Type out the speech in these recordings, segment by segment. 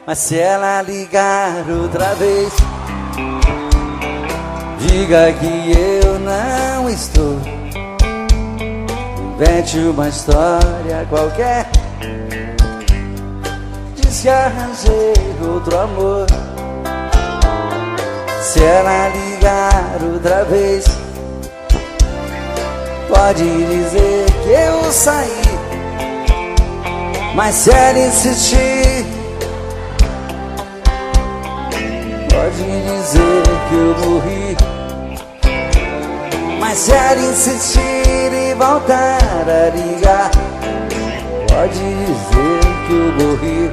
Mas se ela ligar outra vez, diga que eu não estou. Invente uma história qualquer, diz que arranjei outro amor. Se ela ligar outra vez, pode dizer que eu saí. Mas se ela insistir, pode dizer que eu morri. Mas se ela insistir e voltar a ligar, pode dizer que eu morri.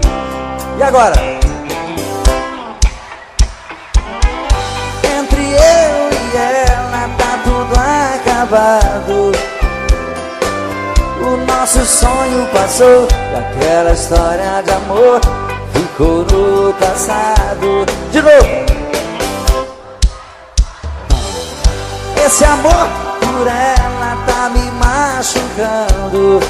E agora? Entre eu e ela tá tudo acabado. O nosso sonho passou e aquela história de amor ficou no passado. De novo! Esse amor por ela tá me machucando.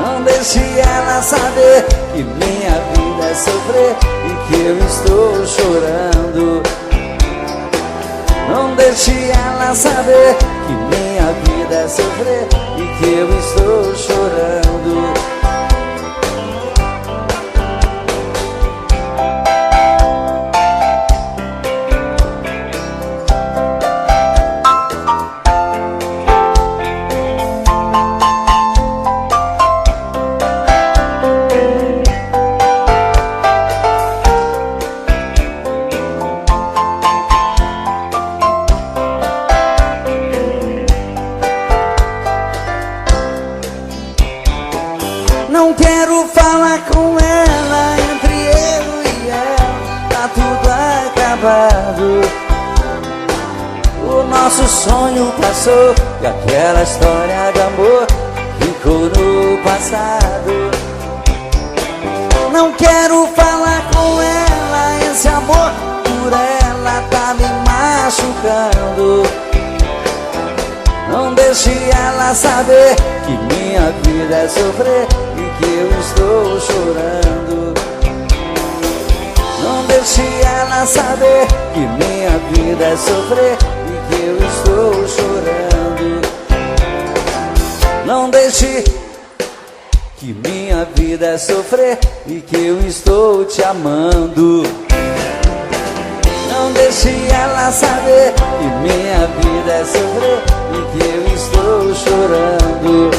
Não deixe ela saber que minha vida é sofrer e que eu estou chorando. Não deixe ela saber que minha vida é sofrer e que eu estou chorando. Não quero falar com ela, entre eu e ela tá tudo acabado. O nosso sonho passou e aquela história de amor ficou no passado. Não quero falar com ela, esse amor por ela tá me machucando. Não deixe ela saber que minha vida é sofrer e que eu estou chorando. Não deixe ela saber que minha vida é sofrer e que eu estou chorando. Não deixe que minha vida é sofrer e que eu estou te amando. Não deixe ela saber que minha vida é sofrer e que eu estou chorando.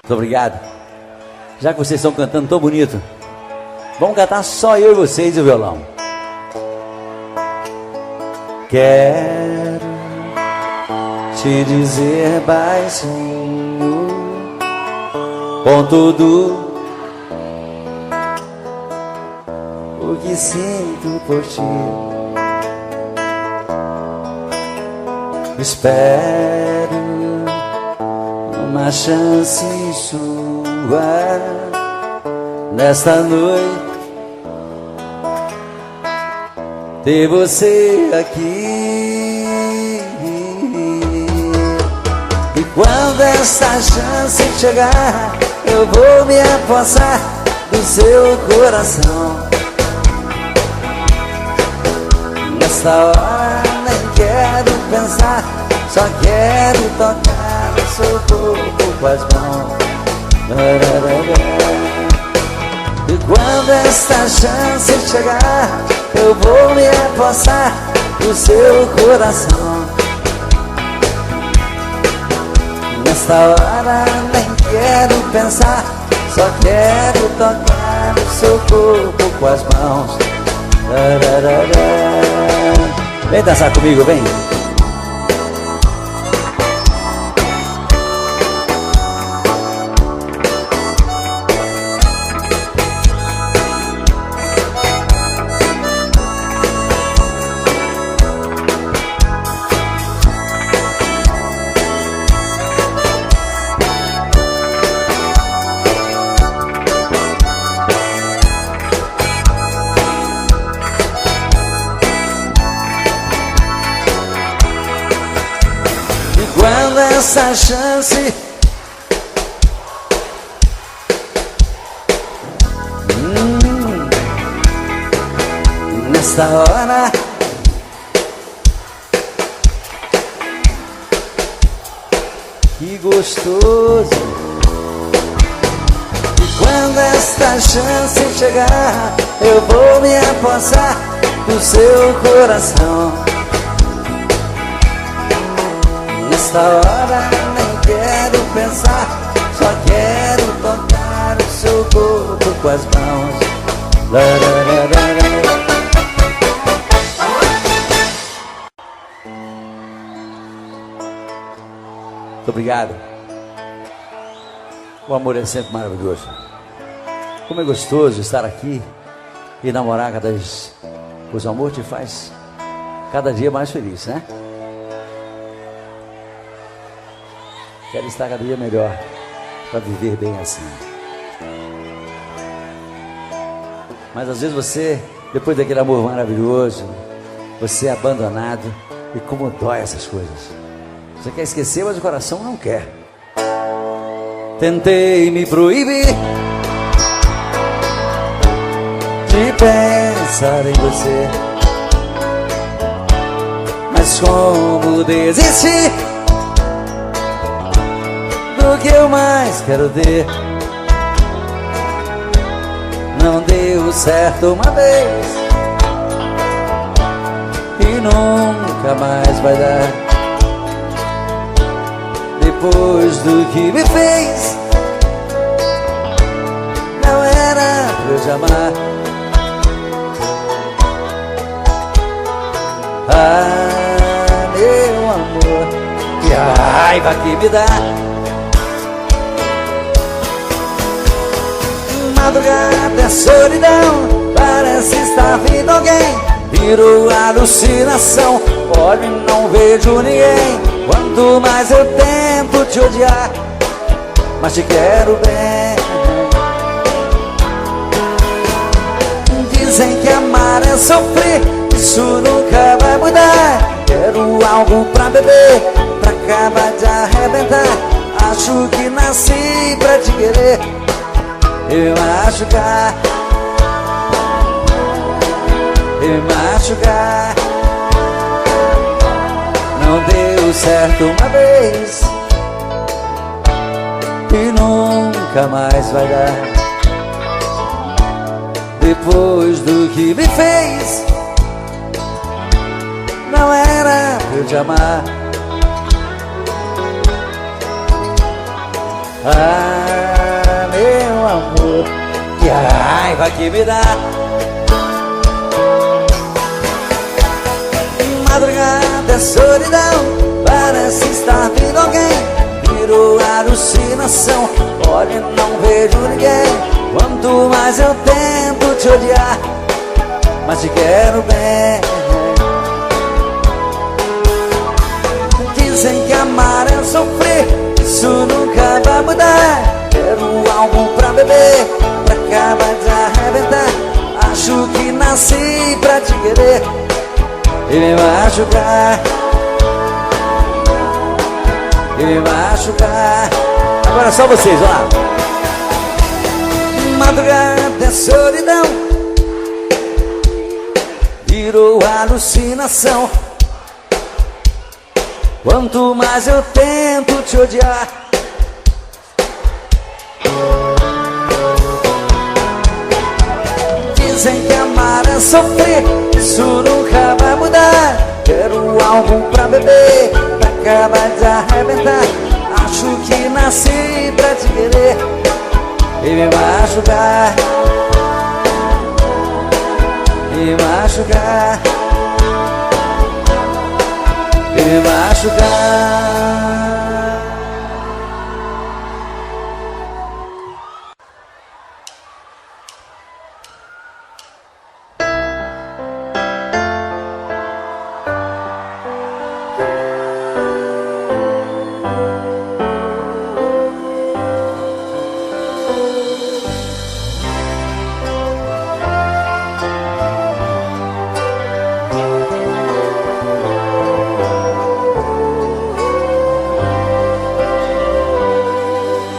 Muito obrigado. Já que vocês estão cantando tão bonito, vamos cantar só eu e vocês e o violão. Quero te dizer baixinho, com tudo o que sinto por ti. Espero uma chance sua nesta noite, ter você aqui. E quando essa chance chegar, eu vou me apossar do seu coração. Nessa hora nem quero pensar, só quero tocar no seu corpo com as mãos. E quando esta chance chegar, eu vou me apossar do seu coração. Nesta hora nem quero pensar, só quero tocar no seu corpo com as mãos. Vem dançar comigo, vem. Quando essa chance nesta hora. Que gostoso. E quando esta chance chegar, eu vou me apossar do seu coração. Nesta hora nem quero pensar, só quero tocar o seu corpo com as mãos. Muito obrigado. O amor é sempre maravilhoso. Como é gostoso estar aqui e namorar cada vez. Pois o amor te faz cada dia mais feliz, né? Quero estar cada dia melhor para viver bem assim. Mas às vezes você, depois daquele amor maravilhoso, você é abandonado. E como dói essas coisas. Você quer esquecer, mas o coração não quer. Tentei me proibir de pensar em você, mas como desistir do que eu mais quero ter? Não deu certo uma vez e nunca mais vai dar. Depois do que me fez, não era pra eu te amar. Ah, meu amor, que raiva que me dá. Madrugada é solidão, parece estar vindo alguém. Virou alucinação, olho e não vejo ninguém. Quanto mais eu tento te odiar, mas te quero bem. Dizem que amar é sofrer, isso nunca vai mudar. Quero algo pra beber, pra acabar de arrebentar. Acho que nasci pra te querer e machucar, e machucar. Não deu certo uma vez e nunca mais vai dar. Depois do que me fez, não era pra eu te amar. Ah, meu amor, que raiva que me dá. Madrugada é solidão, parece estar vindo alguém. Virou alucinação, olho e não vejo ninguém. Quanto mais eu tento te odiar, mas te quero bem. Dizem que amar é sofrer, isso nunca vai mudar. Quero algo pra beber, pra acabar de arrebentar. Acho que nasci pra te querer e me machucar, e me machucar. Agora só vocês, ó lá. Madrugada é solidão, virou alucinação. Quanto mais eu tento te odiar, dizem que amar é sofrer, isso nunca vai mudar. Quero algo pra beber, pra acabar de arrebentar. Acho que nasci pra te querer e me machucar, e me machucar, e me machucar.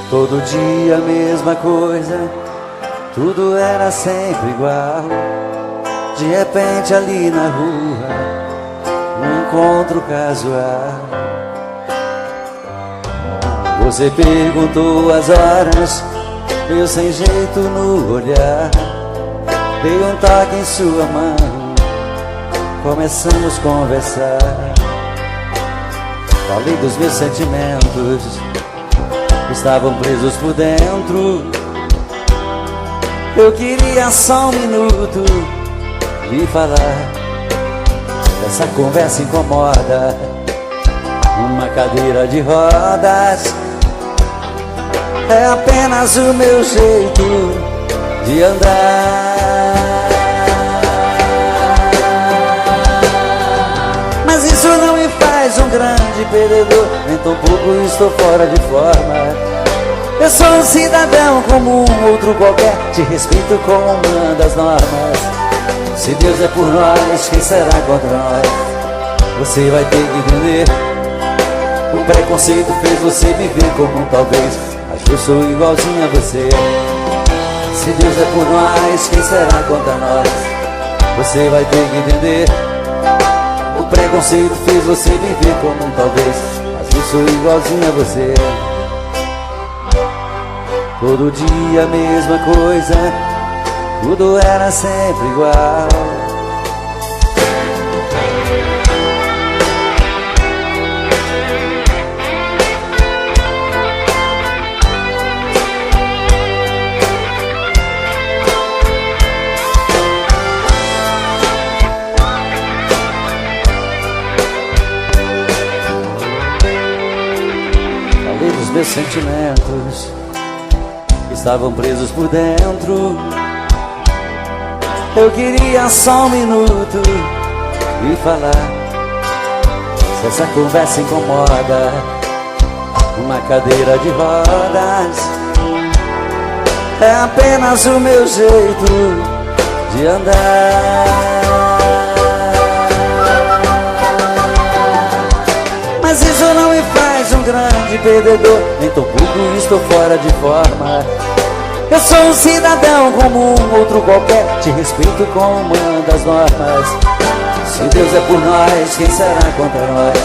Todo dia a mesma coisa, tudo era sempre igual. De repente ali na rua, um encontro casual. Você perguntou as horas, eu sem jeito no olhar. Dei um toque em sua mão, começamos a conversar. Falei dos meus sentimentos, estavam presos por dentro. Eu queria só um minuto lhe falar. Essa conversa incomoda, uma cadeira de rodas é apenas o meu jeito de andar. Mas isso não me faz um grande perdedor, nem tão pouco estou fora de forma. Eu sou um cidadão como um outro qualquer, te respeito como uma das normas. Se Deus é por nós, quem será contra nós? Você vai ter que entender. O preconceito fez você me ver como um talvez, mas eu sou igualzinho a você. Se Deus é por nós, quem será contra nós? Você vai ter que entender. O preconceito fez você me ver como um talvez, mas eu sou igualzinho a você. Todo dia a mesma coisa, tudo era sempre igual. Falei dos meus sentimentos, estavam presos por dentro. Eu queria só um minuto e falar. Se essa conversa incomoda, uma cadeira de rodas é apenas o meu jeito de andar. Mas isso não me faz um grande perdedor, nem tão pouco estou fora de forma. Eu sou um cidadão como um outro qualquer, te respeito como uma das normas. Se Deus é por nós, quem será contra nós?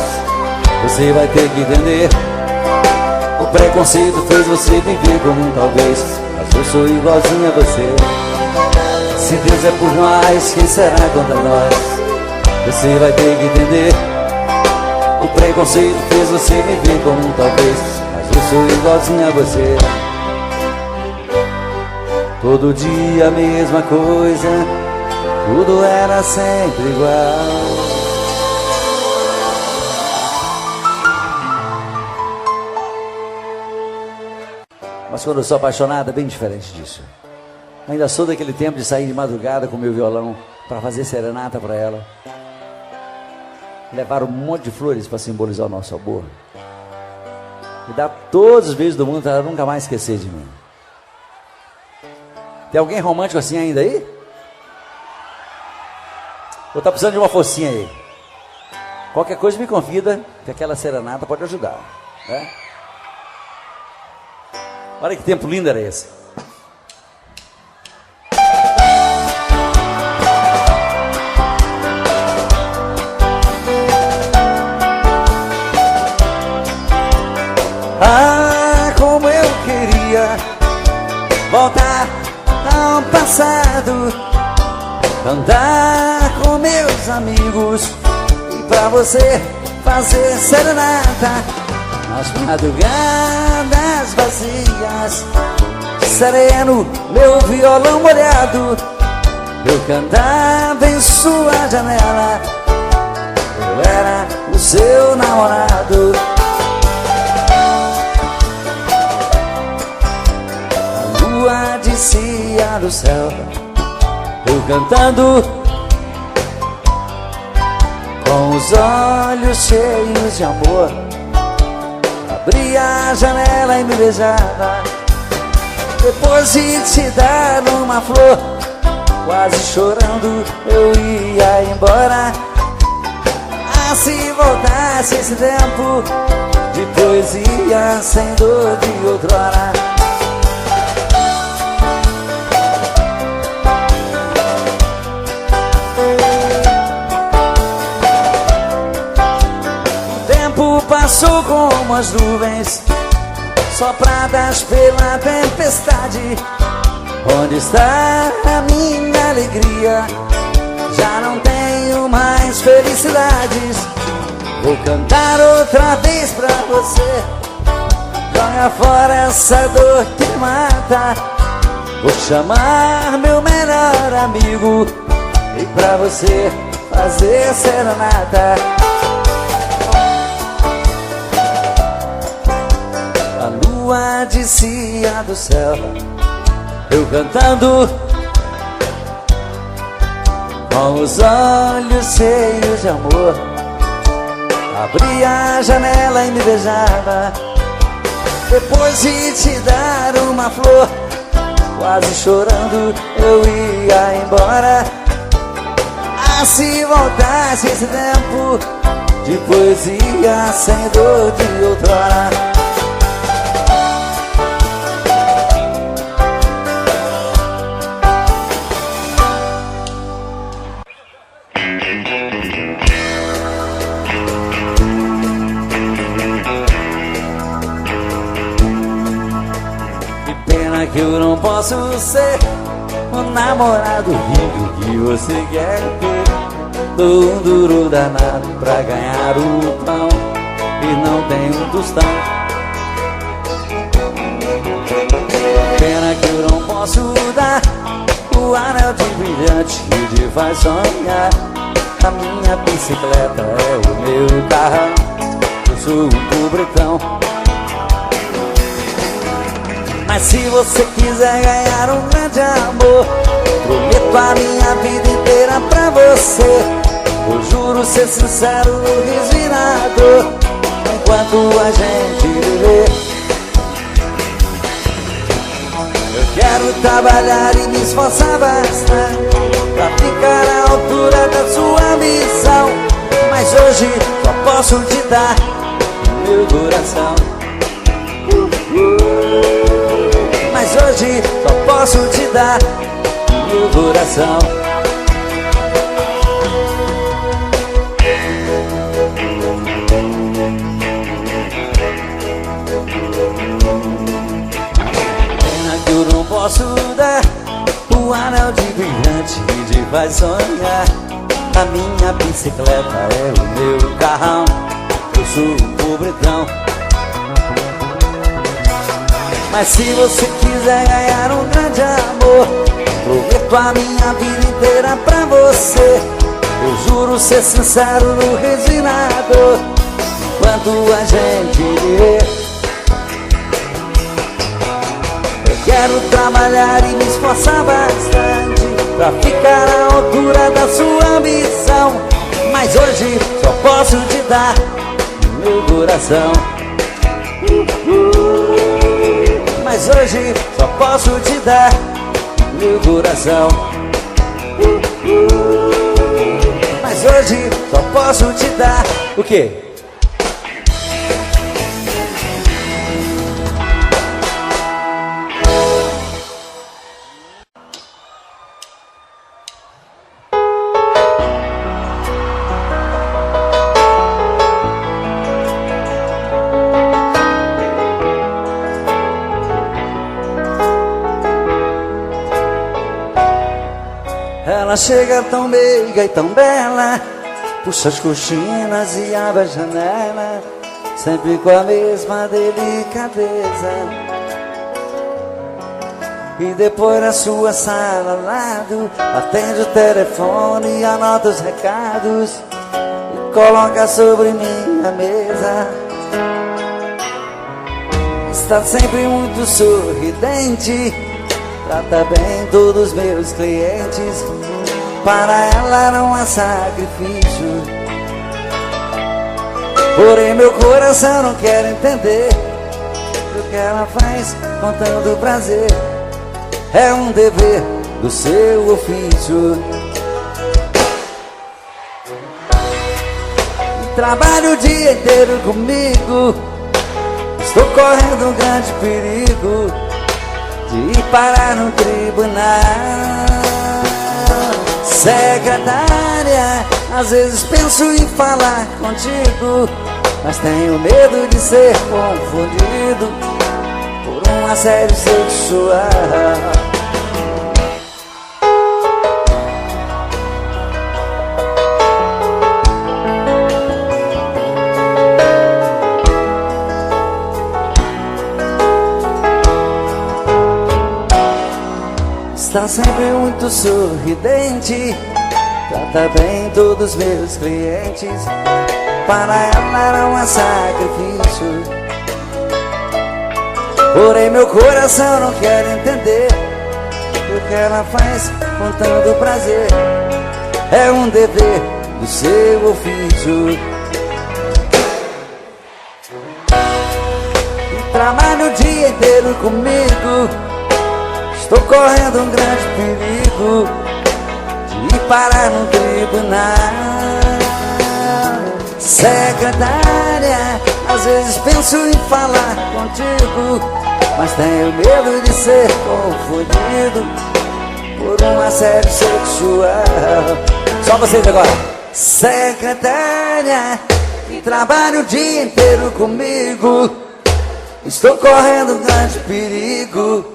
Você vai ter que entender. O preconceito fez você me ver como um talvez, mas eu sou igualzinho a você. Se Deus é por nós, quem será contra nós? Você vai ter que entender. O preconceito fez você me ver como um talvez, mas eu sou igualzinho a você. Todo dia a mesma coisa, tudo era sempre igual. Mas quando eu sou apaixonado é bem diferente disso. Ainda sou daquele tempo de sair de madrugada com meu violão para fazer serenata para ela. Levar um monte de flores para simbolizar o nosso amor. E dar todos os beijos do mundo para ela nunca mais esquecer de mim. Tem alguém romântico assim ainda aí? Ou tá precisando de uma focinha aí? Qualquer coisa me convida, que aquela serenata pode ajudar, né? Olha que tempo lindo era esse. Ah, como eu queria voltar ao passado, andar com meus amigos e pra você fazer serenata nas madrugadas vazias. Sereno, meu violão molhado, eu cantava em sua janela. Eu era o seu namorado. Descia do céu, eu cantando, com os olhos cheios de amor. Abria a janela e me beijava, depois de te dar uma flor. Quase chorando eu ia embora. Ah, se voltasse esse tempo de poesia sem dor de outrora. as nuvens sopradas pela tempestade. Onde está a minha alegria? Já não tenho mais felicidades. Vou cantar outra vez pra você. Joga fora essa dor que mata. Vou chamar meu melhor amigo e pra você fazer serenata. A lua descia do céu, eu cantando, com os olhos cheios de amor. Abria a janela e me beijava, depois de te dar uma flor. Quase chorando eu ia embora. Ah, se voltasse esse tempo de poesia sem dor de outrora. Que eu não posso ser o namorado rico que você quer ter. Dou um duro danado pra ganhar o pão e não tenho um tostão. Pena que eu não posso dar o anel de brilhante que te faz sonhar. A minha bicicleta é o meu carrão, eu sou um pobretão. Mas se você quiser ganhar um grande amor, prometo a minha vida inteira pra você. Eu juro ser sincero no riso e na dor, enquanto a gente viver. Eu quero trabalhar e me esforçar bastante pra ficar à altura da sua ambição. Mas hoje só posso te dar o meu coração. Mas hoje só posso te dar meu coração. Pena que eu não posso dar o anel de brilhante que te faz sonhar. A minha bicicleta é o meu carrão, eu sou um pobretão. Mas se você quiser ganhar um grande amor, prometo a minha vida inteira pra você. Eu juro ser sincero no riso e na dor, enquanto a gente viver. Eu quero trabalhar e me esforçar bastante pra ficar à altura da sua ambição. Mas hoje só posso te dar meu coração. Mas hoje só posso te dar meu coração. Mas hoje só posso te dar o quê? Ela chega tão meiga e tão bela, puxa as cortinas e abre a janela, sempre com a mesma delicadeza. E depois na sua sala ao lado, atende o telefone e anota os recados e coloca sobre minha mesa. Está sempre muito sorridente, trata bem todos os meus clientes. Para ela não há sacrifício, porém meu coração não quer entender o que ela faz com tanto prazer. É um dever do seu ofício. Trabalho o dia inteiro comigo, estou correndo um grande perigo de ir parar no tribunal. Secretária, às vezes penso em falar contigo, mas tenho medo de ser confundido por um assédio sexual. Está sempre muito sorridente, trata bem todos os meus clientes. Para ela era um sacrifício, porém meu coração não quer entender o que ela faz com tanto prazer. É um dever do seu ofício. E trabalha o dia inteiro comigo. Estou correndo um grande perigo de parar no tribunal. Secretária, às vezes penso em falar contigo, mas tenho medo de ser confundido por um assédio sexual. Só vocês agora. Secretária, que trabalha o dia inteiro comigo. Estou correndo um grande perigo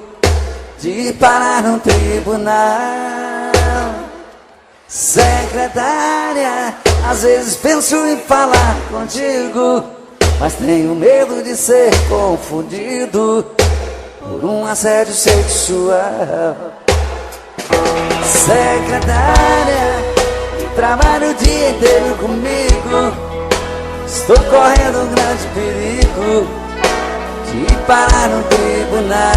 de parar no tribunal. Secretária, às vezes penso em falar contigo, mas tenho medo de ser confundido por um assédio sexual. Secretária, que trabalha o dia inteiro comigo. Estou correndo um grande perigo de parar no tribunal.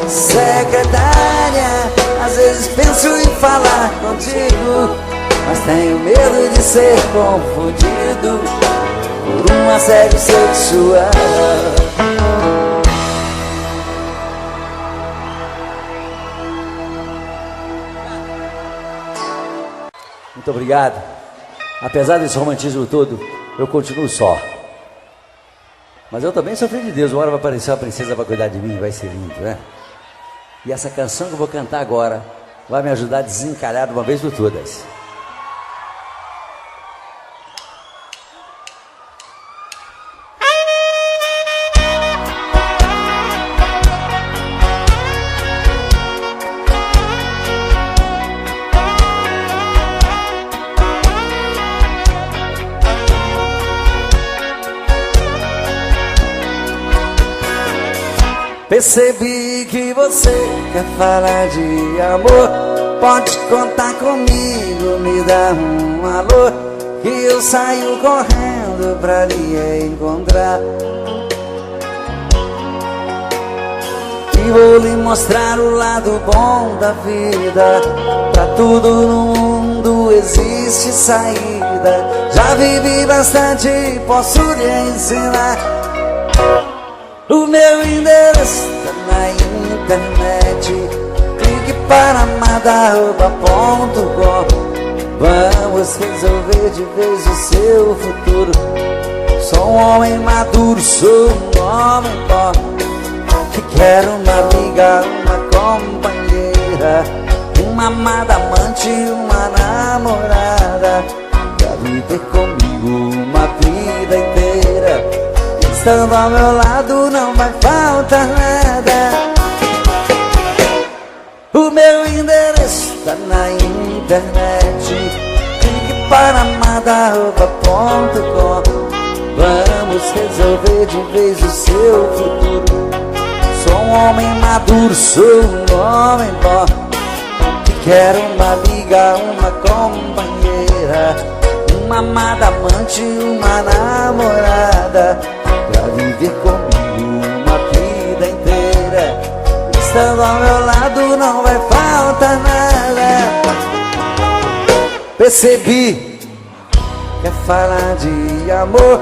Secretária, às vezes penso em falar contigo, mas tenho medo de ser confundido por um assédio sexual. Muito obrigado. Apesar desse romantismo todo, eu continuo só. Mas eu também sou filho de Deus. Uma hora vai aparecer uma princesa para cuidar de mim, vai ser lindo, né? E essa canção que eu vou cantar agora vai me ajudar a desencalhar de uma vez por todas. Percebi que você quer falar de amor. Pode contar comigo, me dá um alô, que eu saio correndo pra lhe encontrar. E vou lhe mostrar o lado bom da vida. Pra tudo no mundo existe saída. Já vivi bastante, posso lhe ensinar. O meu endereço tá na internet. Clique para madarroba.com. Vamos resolver de vez o seu futuro. Sou um homem maduro, sou um homem bom, que quero uma amiga, uma companheira, uma amada amante, uma namorada, pra viver comigo uma vida inteira. Estando ao meu lado não vai faltar nada. O meu endereço tá na internet. Clique para madarroba.com. Vamos resolver de vez o seu futuro. Sou um homem maduro, sou um homem bom, que quero uma amiga, uma companheira, uma amada amante, uma namorada, pra viver comigo uma vida inteira. Estando ao meu lado não vai faltar nada. Percebi, quer falar de amor,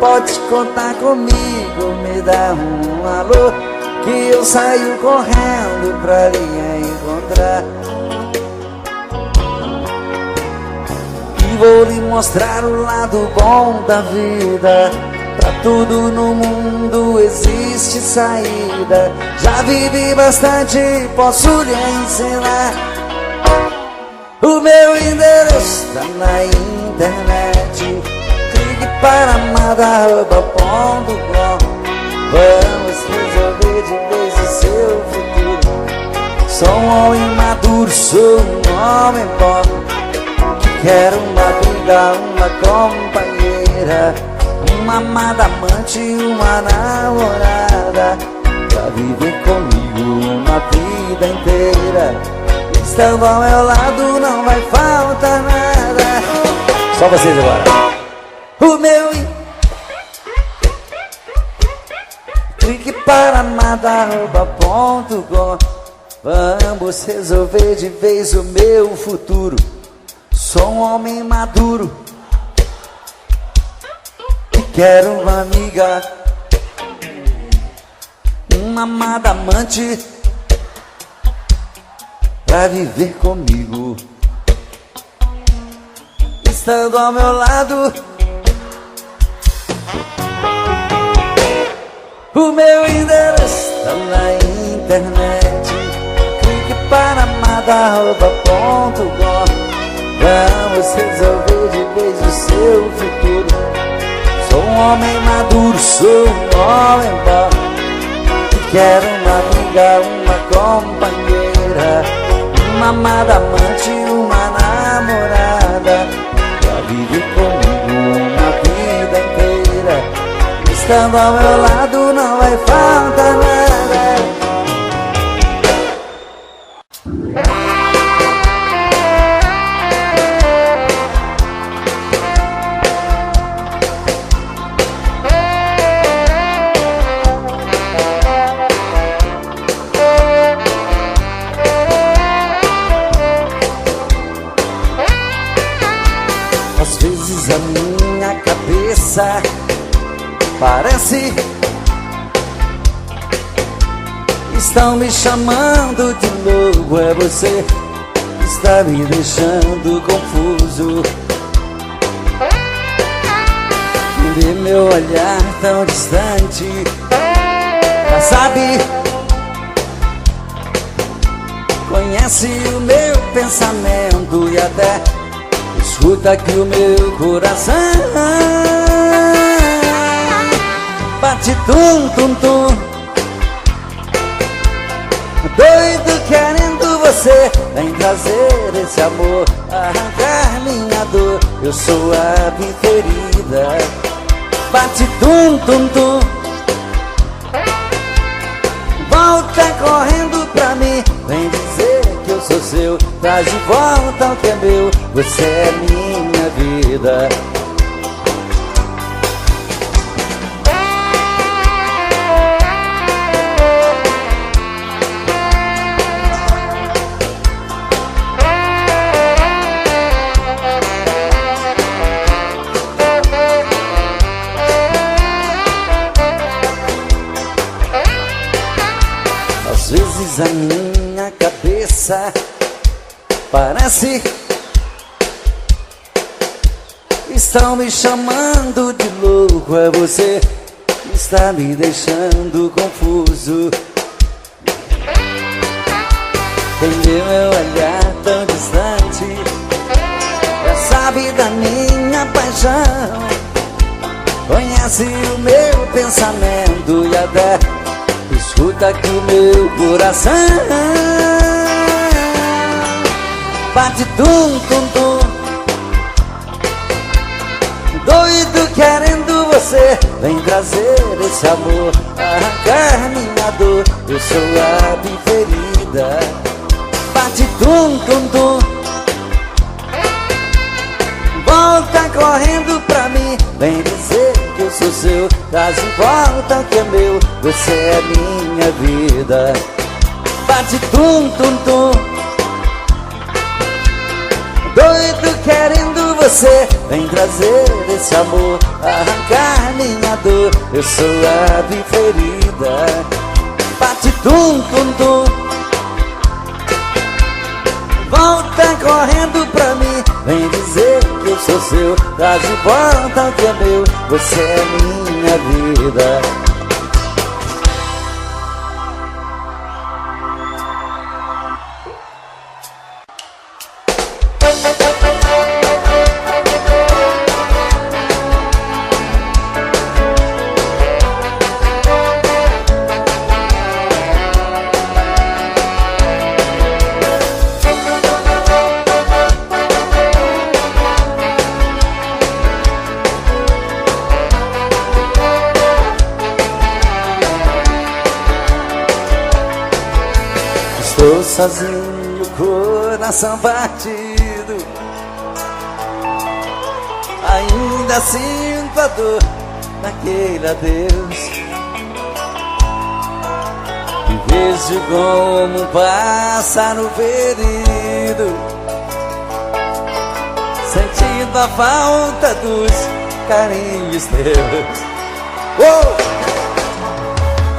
pode contar comigo, me dá um alô, que eu saio correndo pra lhe encontrar. E vou lhe mostrar o lado bom da vida. Pra tudo no mundo existe saída. Já vivi bastante, posso lhe ensinar. O meu endereço tá na internet. Clique para amada@com. Vamos resolver de vez o seu futuro. Sou um homem maduro, sou um homem pobre, que quero uma amiga, uma companheira, uma amada amante, uma namorada, pra viver comigo uma vida inteira. Estando ao meu lado não vai faltar nada. Só vocês agora. O meu clique para amada@com. Vamos resolver de vez o meu futuro. Sou um homem maduro e quero uma amiga, uma amada amante, pra viver comigo. Estando ao meu lado, o meu endereço está na internet. Clique para amada@com. Vamos resolver de vez o seu futuro. Sou um homem maduro, sou um homem bom, que quero uma amiga, uma companheira, uma amada amante, uma namorada, pra viver comigo uma vida inteira. Estando ao meu lado não vai faltar nada. Às vezes a minha cabeça parece estão me chamando de louco. É você que está me deixando confuso. Vê meu olhar tão distante, já sabe, conhece o meu pensamento e até escuta que o meu coração bate tum tum tum, doido querendo você. Vem trazer esse amor, arrancar minha dor. Eu sou a preferida. Bate tum tum tum, volta correndo pra mim. Vem dizer que eu sou seu, traz de volta o que é meu. Você é minha vida. Às vezes a minha cabeça parece estão me chamando de louco. É você que está me deixando confuso. Entendeu meu olhar tão distante, já sabe da minha paixão, conhece o meu pensamento e até escuta que o meu coração bate tum tum tum, doido querendo você. Vem trazer esse amor, arrancar minha dor. Eu sou a preferida. Bate tum tum tum, volta correndo pra mim. Vem dizer que eu sou seu, traz de volta o que é meu. Você é minha vida. Bate tum tum tum, doido querendo você. Vem trazer esse amor, arrancar minha dor. Eu sou a preferida. Bate tum tum tum, volta correndo pra mim. Vem dizer que eu sou seu, traz de volta o que é meu. Você é minha vida. Estou sozinho, coração partido. Ainda sinto a dor daquele adeus. E vejo como um pássaro ferido, sentindo a falta dos carinhos teus.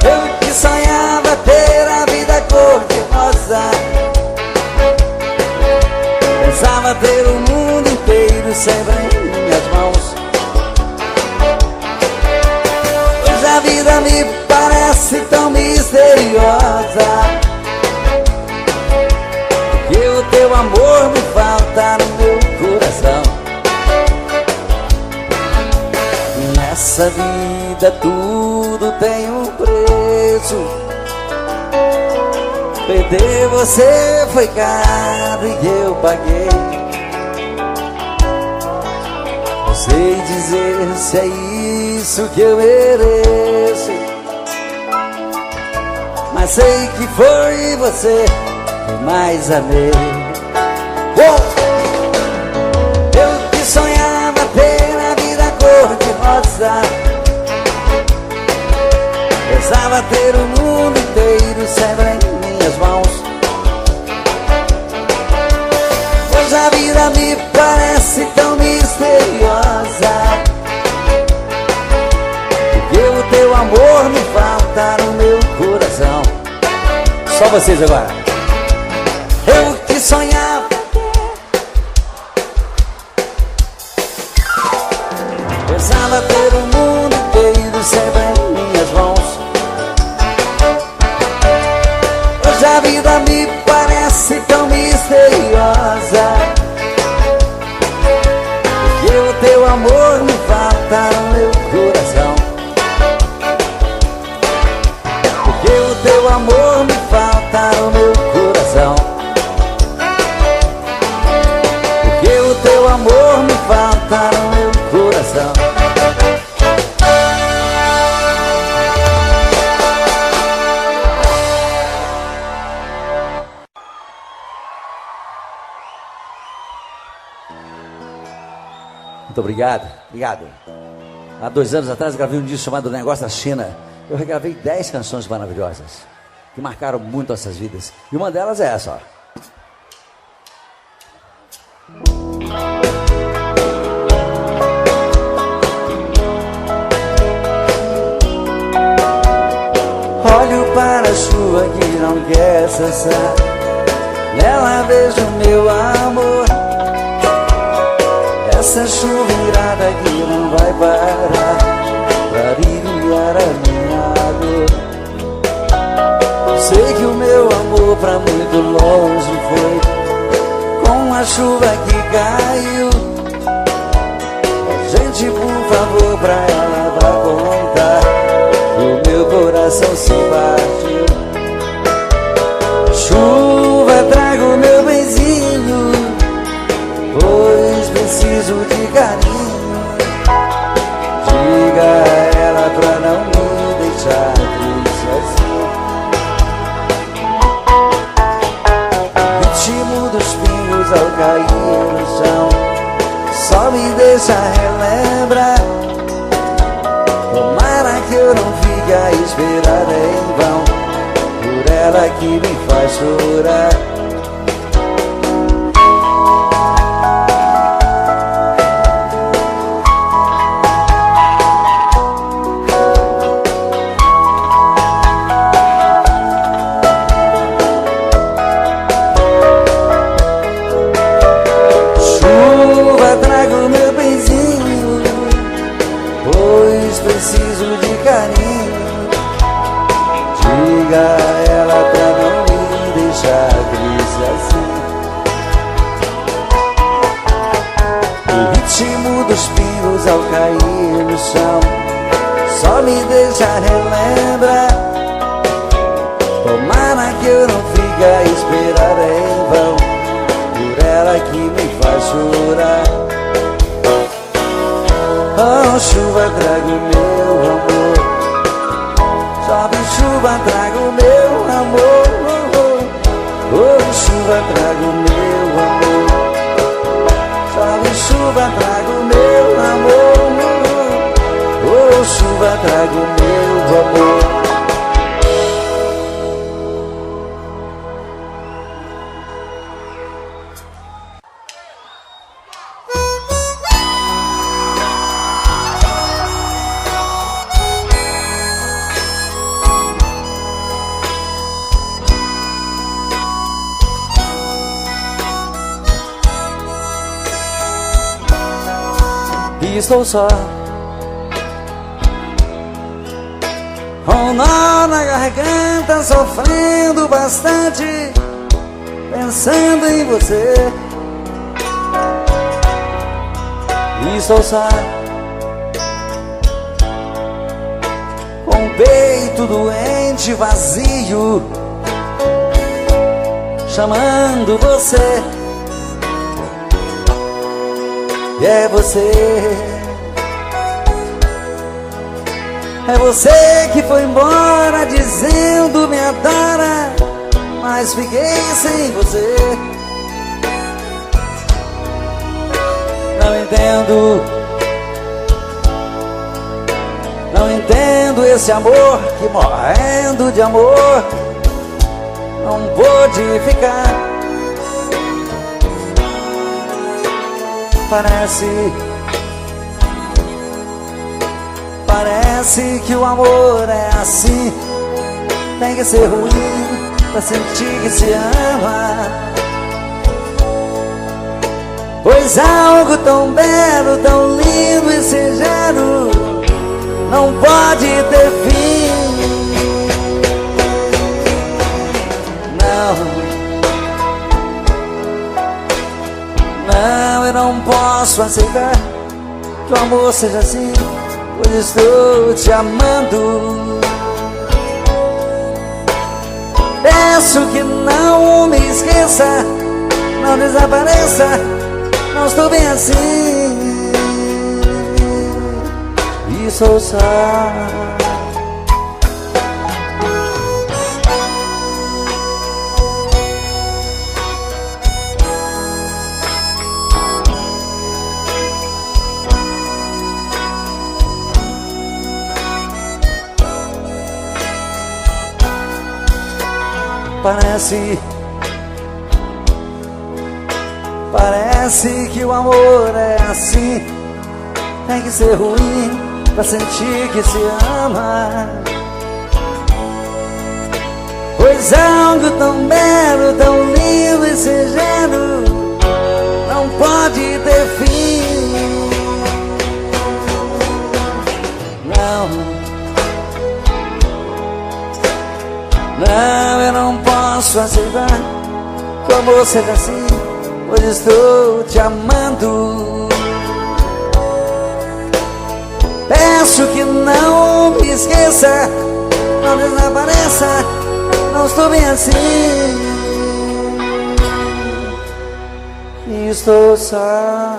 Eu que sonhava ter a vida cor-de-rosa, pensava ter o mundo inteiro sempre em minhas mãos. Hoje a vida me parece tão misteriosa, que o teu amor me falta no meu coração. Nessa vida tudo tem um preço. Perder você foi caro e eu paguei. Não sei dizer se é isso que eu mereço, mas sei que foi você que mais amei. Eu que sonhava ter a vida cor-de-rosa, pensava ter o mundo inteiro sempre em minhas mãos. Hoje a vida me parece tão misteriosa, porque o teu amor me falta no meu coração. Só vocês agora. Eu que sonhava pensava ter o mundo inteiro sempre em minhas mãos. Hoje a vida me parece tão misteriosa, porque o teu amor me falta no meu coração. Porque o teu amor me falta no meu coração. Porque o teu amor me falta no meu coração. Muito obrigado, obrigado. Há 2 anos atrás gravei um disco chamado Negócio da China. Eu regravei 10 canções maravilhosas que marcaram muito nossas vidas. E uma delas é essa, ó. Olho para a chuva que não quer cessar, nela vejo meu amor. Essa chuva irada que não vai parar pra aliviar a minha dor. Sei que o meu amor pra muito longe foi com a chuva que caiu. Gente, por favor, pra ela vá contar que o meu coração se partiu. Chuva, traga o meu benzinho, pois preciso de carinho. Diga a ela pra não me deixar triste assim. Ritmo dos pingos ao cair no chão só me deixa relembrar. Tomara que eu não fique a esperar em vão por ela que me faz chorar. Preciso de carinho. Diga a ela pra não me deixar triste assim. O ritmo dos pingos ao cair no chão só me deixa relembrar. Tomara que eu não fique a esperar em vão por ela que me faz chorar. Oh, chuva, traga o meu amor. Chove chuva, traga o meu amor. chuva, traga o meu amor. Chove chuva, traga o meu amor. Oh, chuva, traga o meu amor. Estou só, com nó na garganta, sofrendo bastante, pensando em você. Estou só, com o peito doente, vazio, chamando você. E é você que foi embora dizendo me adora, mas fiquei sem você. Não entendo esse amor que, morrendo de amor, não pôde ficar. Parece que o amor é assim, tem que ser ruim pra sentir que se ama. Pois algo tão belo, tão lindo e singelo não pode ter fim. Não, eu não posso aceitar que o amor seja assim, pois estou te amando. Peço que não me esqueça, não desapareça, não estou bem assim. E sou só. Parece que o amor é assim, tem que ser ruim pra sentir que se ama. Pois algo tão belo, tão lindo e singelo não pode ter fim. Não, eu não posso aceitar que o amor seja assim, pois estou te amando. Peço que não me esqueça, não desapareça, não estou bem assim. Estou só.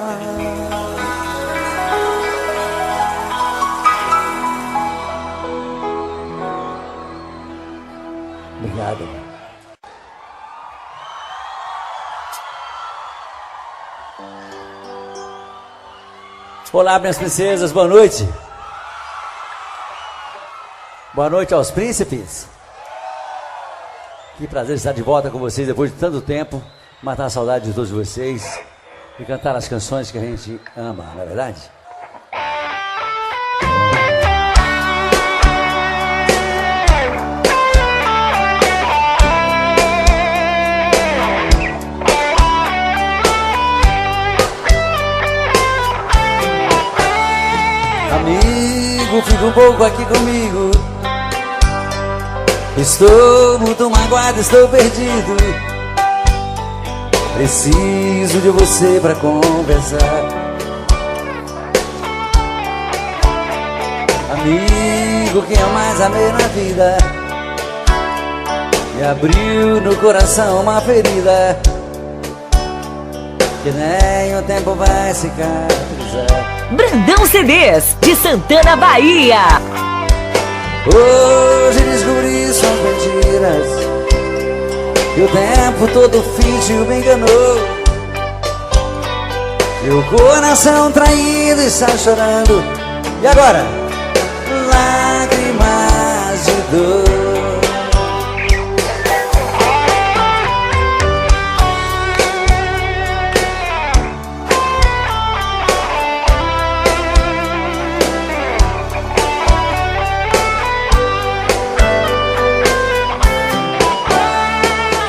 Obrigado. Olá, minhas princesas, boa noite. Boa noite aos príncipes. Que prazer estar de volta com vocês depois de tanto tempo, matar a saudade de todos vocês e cantar as canções que a gente ama, não é verdade? Amigo, fica um pouco aqui comigo. Estou muito magoado, estou perdido. Preciso de você pra conversar. Amigo, quem eu mais amei na vida me abriu no coração uma ferida que nem o tempo vai cicatrizar. Brandão CDs, de Santana, Bahia. Hoje descobri suas mentiras, E o tempo todo fingiu, me enganou. Meu coração traído está chorando. E agora? Lágrimas de dor.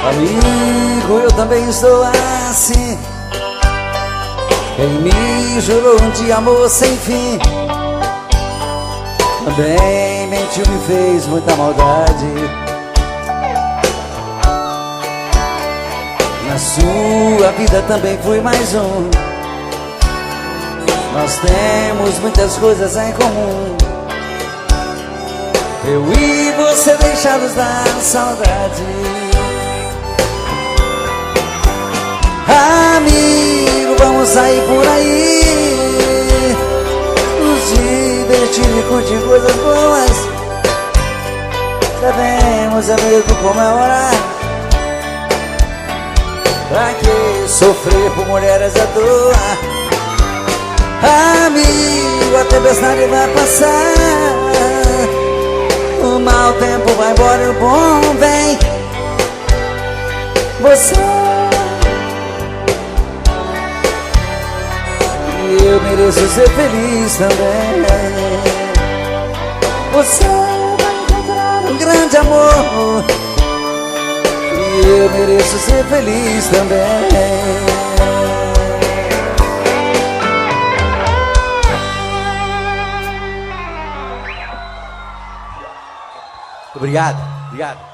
Amigo, eu também estou assim. Quem me jurou de amor sem fim também mentiu, me fez muita maldade. Na sua vida também fui mais um. Nós temos muitas coisas em comum. Eu e você deixados da saudade. Amigo, vamos sair por aí, nos divertir e curtir coisas boas. Devemos mesmo comemorar. Pra que sofrer por mulheres à toa? Amigo, a tempestade vai passar, o mau tempo vai embora e o bom vem. Você, eu mereço ser feliz também. Você vai encontrar um grande amor e eu mereço ser feliz também. Obrigado, obrigado.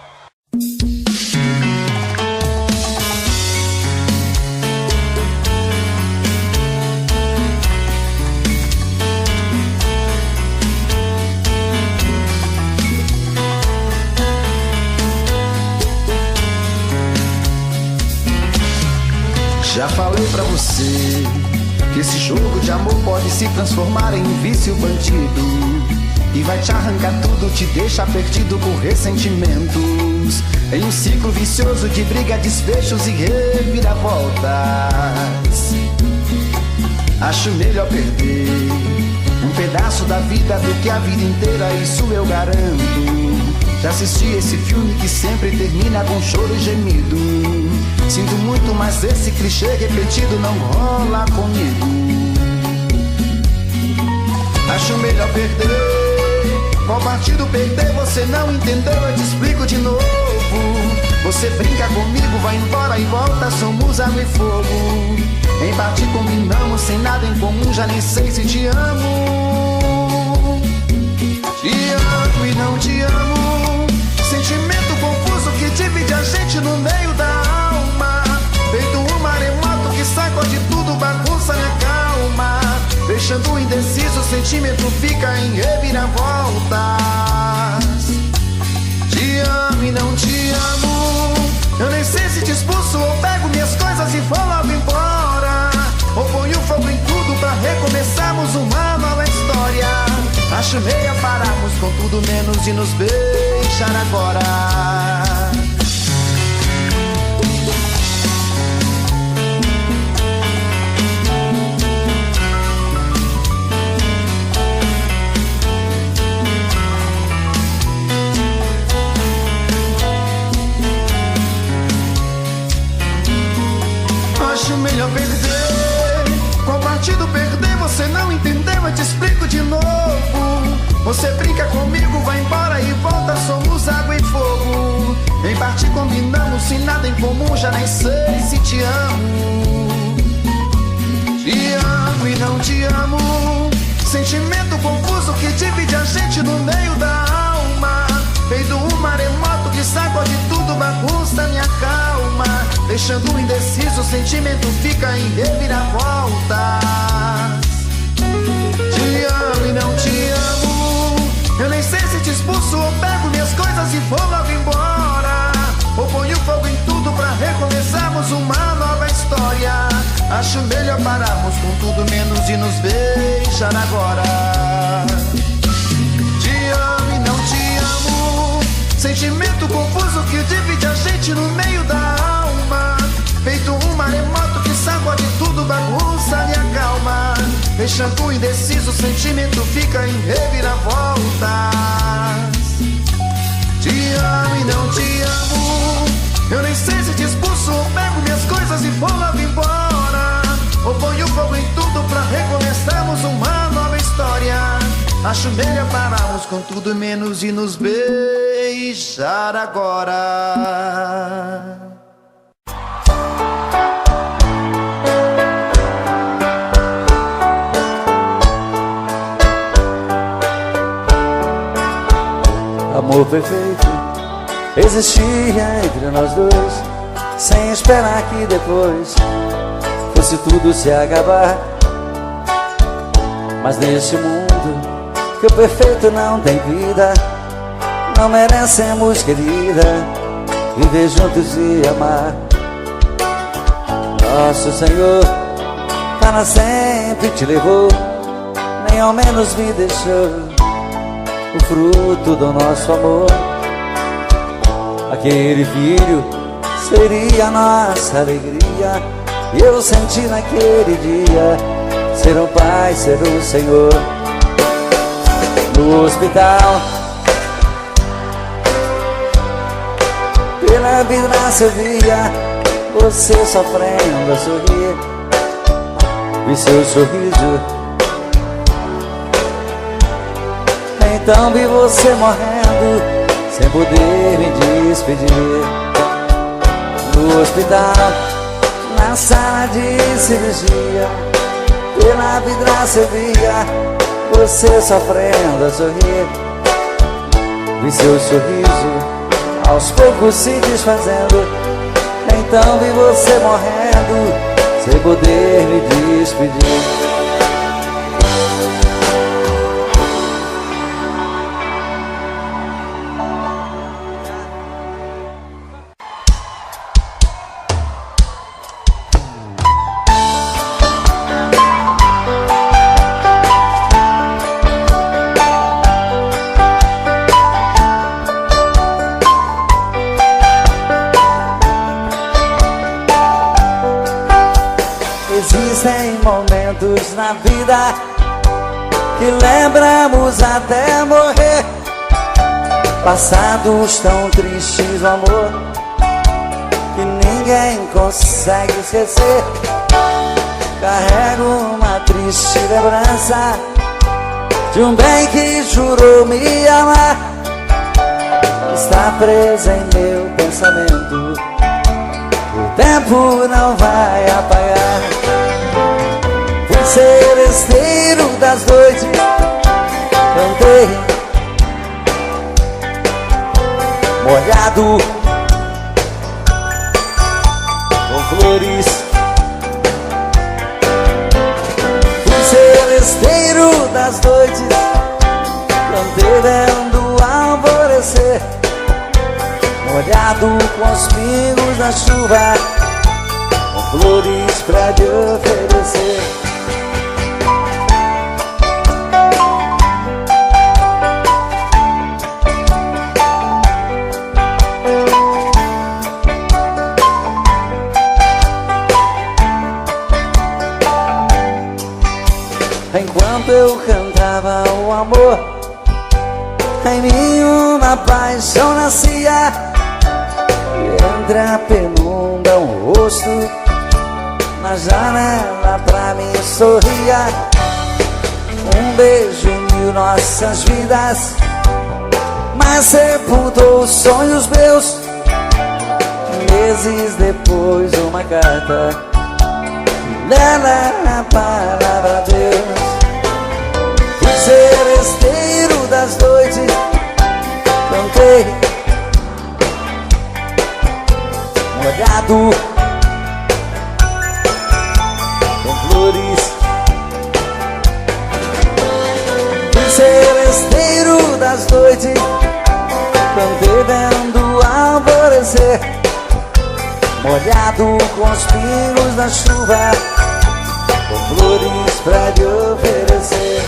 Já falei pra você que esse jogo de amor pode se transformar em um vício bandido e vai te arrancar tudo, te deixar perdido por ressentimentos, em um ciclo vicioso de briga, desfechos e reviravoltas. Acho melhor perder um pedaço da vida do que a vida inteira, isso eu garanto. Já assisti esse filme que sempre termina com choro e gemido. Sinto muito, mas esse clichê repetido não rola comigo. Acho melhor perder. Qual partido perder? Você não entendeu, eu te explico de novo. Você brinca comigo, vai embora e volta, somos água e fogo. Em parte combinamos, sem nada em comum, já nem sei se te amo. Te amo e não te amo. Sentimento confuso que divide a gente no meio da alma. Feito um maremoto que sacode tudo, bagunça minha calma. Deixando indeciso, o sentimento fica em reviravoltas. Te amo e não te amo. Eu nem sei se te expulso ou pego minhas coisas e vou logo embora, ou ponho fogo em tudo pra recomeçarmos uma nova história. Acho meia pararmos com tudo menos de nos beijar agora. Acho melhor perder. Qual partido perder? Você não entendeu, eu te explico de novo. Você brinca comigo, vai embora e volta, somos água e fogo. Em parte combinamos, sem nada em comum, já nem sei se te amo. Te amo e não te amo. Sentimento confuso que divide a gente no meio da alma. Feito um maremoto que sacode tudo, bagunça minha calma. Deixando indeciso, o sentimento fica em reviravoltas. Te amo e não te amo. Eu nem sei se te expulso ou pego minhas coisas e vou logo embora, ou ponho fogo em tudo pra recomeçarmos uma nova história. Acho melhor pararmos com tudo menos de nos beijar agora. Te amo e não te amo. Sentimento confuso que divide a gente no meio da alma. Feito um maremoto que sacode tudo, bagunça e acalma. Deixando indeciso, o sentimento fica em reviravoltas. Te amo e não te amo. Eu nem sei se te expulso ou pego minhas coisas e vou logo embora. Ou ponho fogo em tudo pra recomeçarmos uma nova história. Acho melhor pararmos com tudo menos e nos beijar agora. Amor perfeito existia entre nós dois, sem esperar que depois fosse tudo se acabar. Mas neste mundo que o perfeito não tem vida, não merecemos, querida, viver juntos e amar. Nosso Senhor para sempre te levou, nem ao menos me deixou o fruto do nosso amor. Aquele filho seria nossa alegria, e eu senti naquele dia ser um pai, ser o Senhor. No hospital, pela vidraça eu via você sofrendo a sorrir, e seu sorriso. Então vi você morrendo, sem poder me despedir. No hospital, na sala de cirurgia, pela vidraça eu via você sofrendo a sorrir, vi seu sorriso aos poucos se desfazendo. Então vi você morrendo, sem poder me despedir. Existem momentos na vida que lembramos até morrer, passados tão tristes do amor que ninguém consegue esquecer. Carrego uma triste lembrança de um bem que jurou me amar, está presa em meu pensamento, o tempo não vai apagar. Fui seresteiro das noites, cantei molhado com flores. Fui seresteiro das noites, cantei vendo o alvorecer, molhado com os pingos da chuva, com flores pra te oferecer. Enquanto eu cantava o amor, em mim uma paixão nascia, e entre a penumbra um rosto na janela pra mim sorria. Um beijo uniu nossas vidas, mas sepultou os sonhos meus. Meses depois uma carta, nela a palavra Deus. Fui seresteiro das noites, cantei molhado com flores. Fui seresteiro das noites, cantei vendo o alvorecer, molhado com os pingos da chuva, com flores pra te oferecer.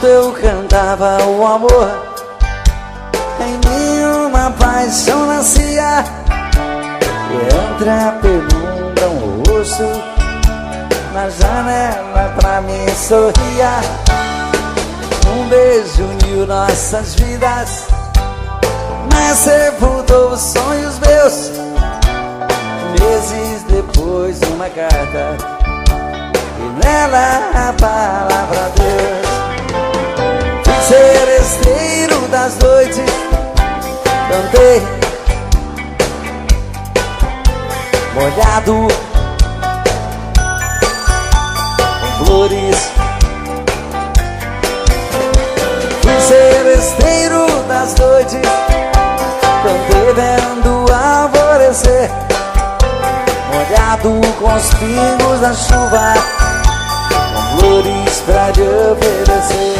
enquanto eu cantava o amor, em mim uma paixão nascia. E entre a penumbra um rosto na janela pra mim sorria. Um beijo uniu nossas vidas, mas sepultou os sonhos meus. Meses depois uma carta, e nela a palavra Deus. Fui seresteiro das noites, cantei molhado com flores. Fui seresteiro das noites, cantei vendo alvorecer, molhado com os pingos da chuva, com flores pra te oferecer.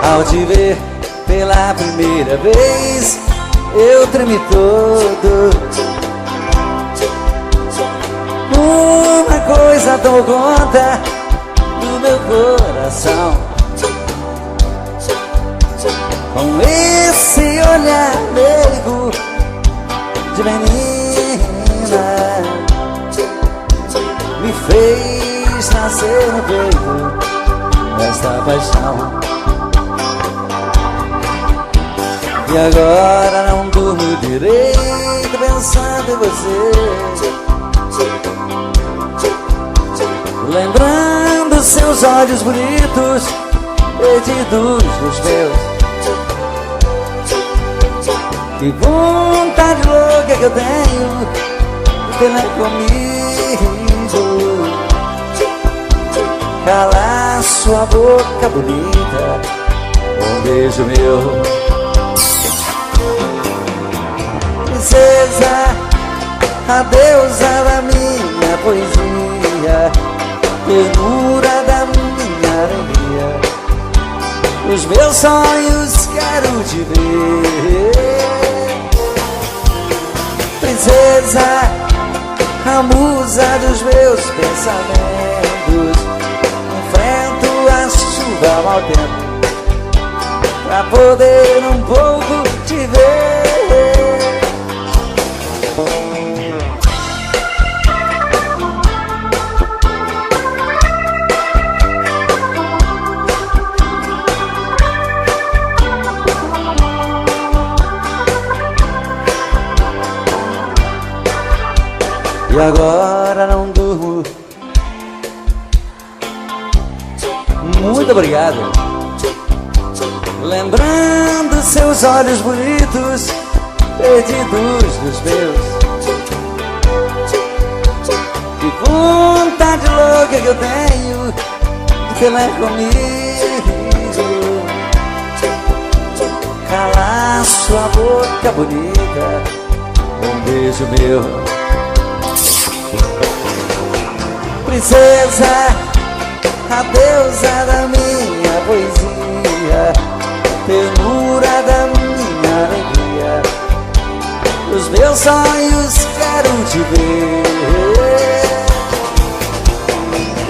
Ao te ver pela primeira vez, eu tremi todo. Uma coisa tomou conta do meu coração, com esse olhar meigo de menina, me fez nascer no peito esta paixão. E agora não durmo direito pensando em você, lembrando seus olhos bonitos perdidos nos meus. Que vontade louca que eu tenho de ter comigo, calar sua boca bonita, um beijo meu. Princesa, a deusa da minha poesia, ternura da minha alegria, os meus sonhos quero te ver. Princesa, a musa dos meus pensamentos, enfrento a chuva ao mau tempo pra poder um pouco te ver. E agora não durmo. Muito obrigado. Lembrando seus olhos bonitos perdidos dos meus. Que vontade louca que eu tenho de ter comigo, calar sua boca bonita, um beijo meu. Princesa, a deusa da minha poesia, ternura da minha alegria, os meus sonhos quero te ver.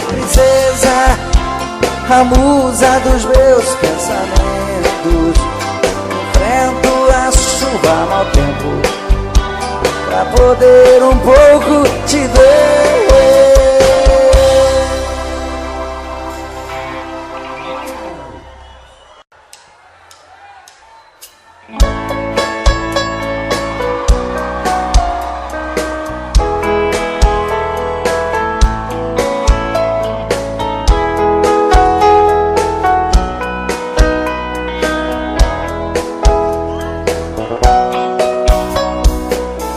Princesa, a musa dos meus pensamentos, enfrento a chuva ao mau tempo pra poder um pouco te ver.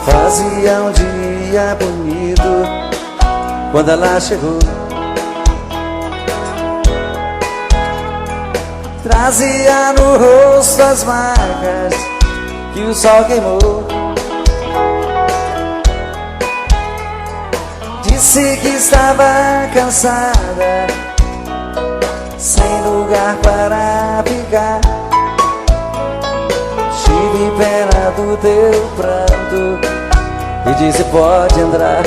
Fazia um dia bonito quando ela chegou, trazia no rosto as marcas que o sol queimou. Disse que estava cansada, sem lugar para ficar. Tive pena do teu pranto e disse pode entrar.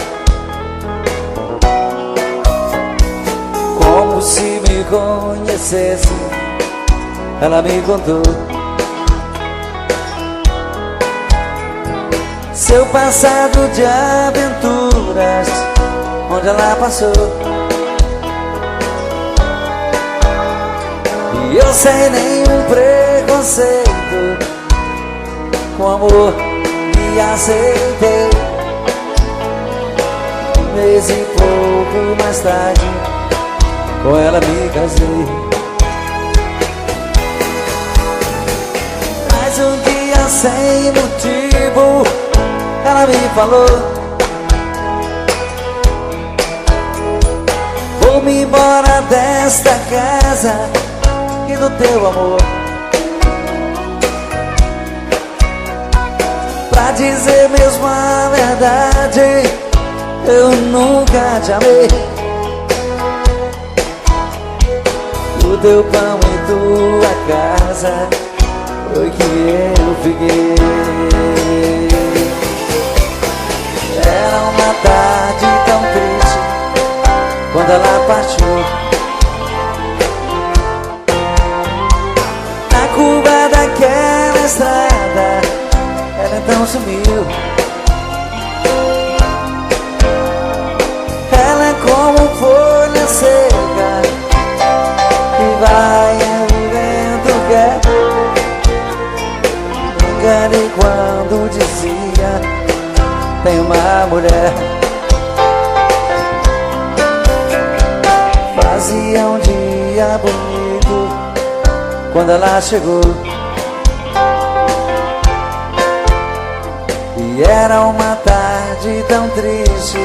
Como se me conhecesse, ela me contou seu passado de aventuras, onde ela passou. E eu sem nenhum preconceito, com amor me aceitei. Um mês e pouco mais tarde, com ela me casei. Mas um dia sem motivo, ela me falou vou-me embora desta casa e do teu amor. Pra dizer mesmo a verdade, eu nunca te amei. O teu pão e tua casa foi que eu fiquei. Era uma tarde tão triste quando ela partiu. Na curva daquela estrada, ela então sumiu. Ela é como folha seca que vai e o vento quer. Me enganei quando dizia tem uma mulher. Fazia um dia bonito quando ela chegou. E era uma tarde tão triste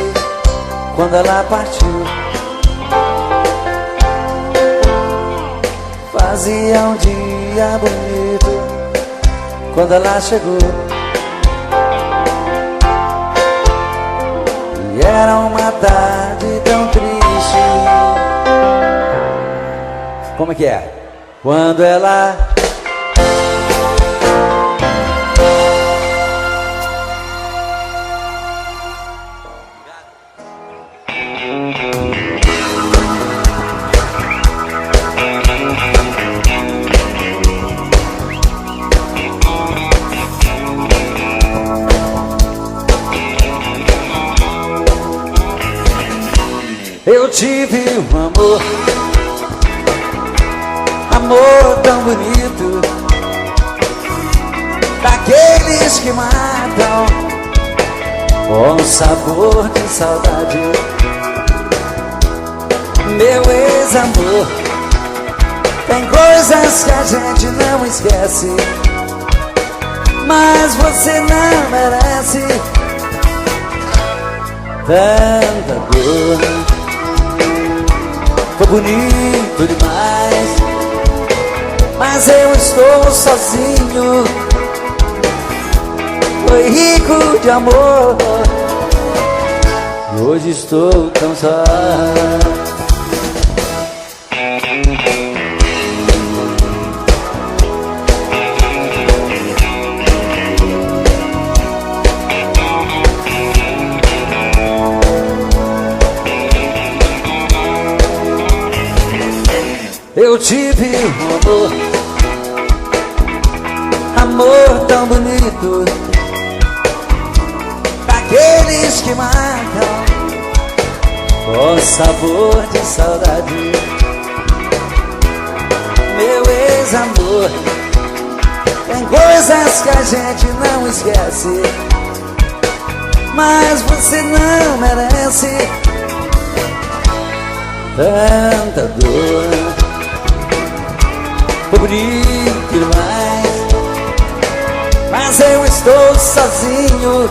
quando ela partiu. Fazia um dia bonito quando ela chegou. E era uma tarde tão triste. Como é que é? Quando ela eu tive um amor, amor tão bonito, daqueles que matam com sabor de saudade. Meu ex-amor, tem coisas que a gente não esquece, mas você não merece tanta dor. Foi bonito demais, mas eu estou sozinho. Foi rico de amor, e hoje estou tão só. Eu tive um amor, amor tão bonito, daqueles que matam com sabor de saudade. Meu ex-amor, tem coisas que a gente não esquece, mas você não merece tanta dor. Foi bonito demais, mas eu estou sozinho.